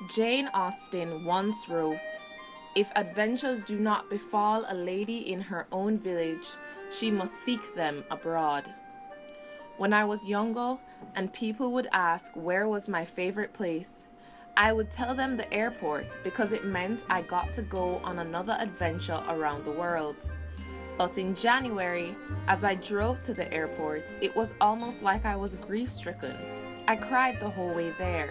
Jane Austen once wrote, "If adventures do not befall a lady in her own village, she must seek them abroad." When I was younger and people would ask where was my favorite place, I would tell them the airport because it meant I got to go on another adventure around the world. But in January, as I drove to the airport, it was almost like I was grief-stricken. I cried the whole way there.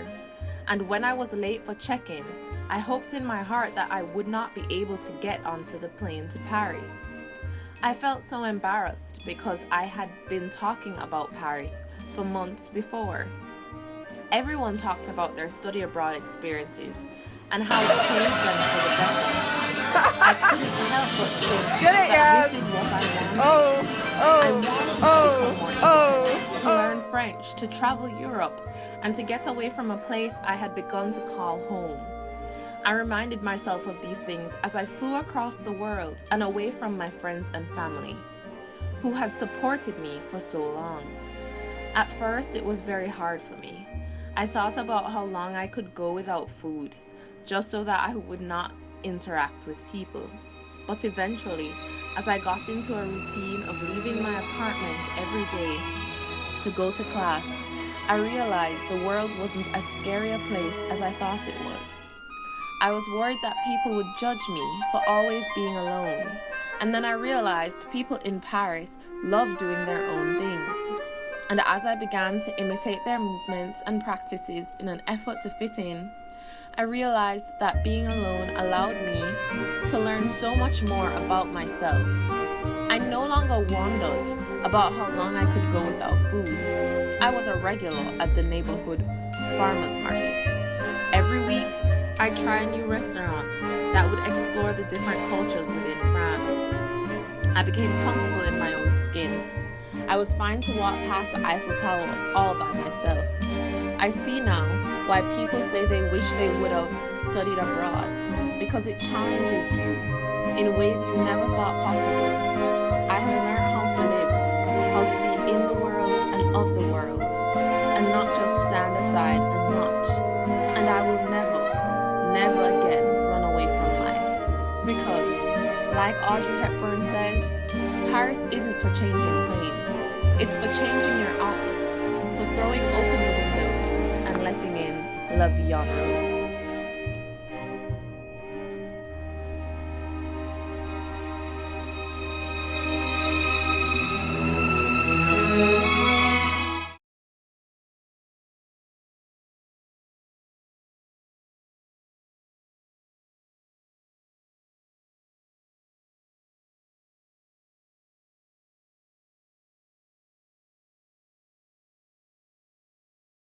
And when I was late for check-in, I hoped in my heart that I would not be able to get onto the plane to Paris. I felt so embarrassed because I had been talking about Paris for months before. Everyone talked about their study abroad experiences and how it changed them for the better. I couldn't help but think that this is what I wanted. I wanted to become more independent, to learn French, to travel Europe, and to get away from a place I had begun to call home. I reminded myself of these things as I flew across the world and away from my friends and family, who had supported me for so long. At first, it was very hard for me. I thought about how long I could go without food, just so that I would not interact with people. But eventually, as I got into a routine of leaving my apartment every day to go to class, I realized the world wasn't as scary a place as I thought it was. I was worried that people would judge me for always being alone, and then I realized people in Paris love doing their own things. And as I began to imitate their movements and practices in an effort to fit in, I realized that being alone allowed me to learn so much more about myself. I no longer wondered about how long I could go without food. I was a regular at the neighborhood farmers market. Every week, I'd try a new restaurant that would explore the different cultures within France. I became comfortable in my own skin. I was fine to walk past the Eiffel Tower all by myself. I see now why people say they wish they would have studied abroad, because it challenges you in ways you never thought possible. I have learned how to live, how to be in the world and of the world, and not just stand aside and watch. And I will never again run away from life. Because, like Audrey Hepburn says, Paris isn't for changing planes. It's for changing your outlook, for throwing open the windows and letting in la vie en rose.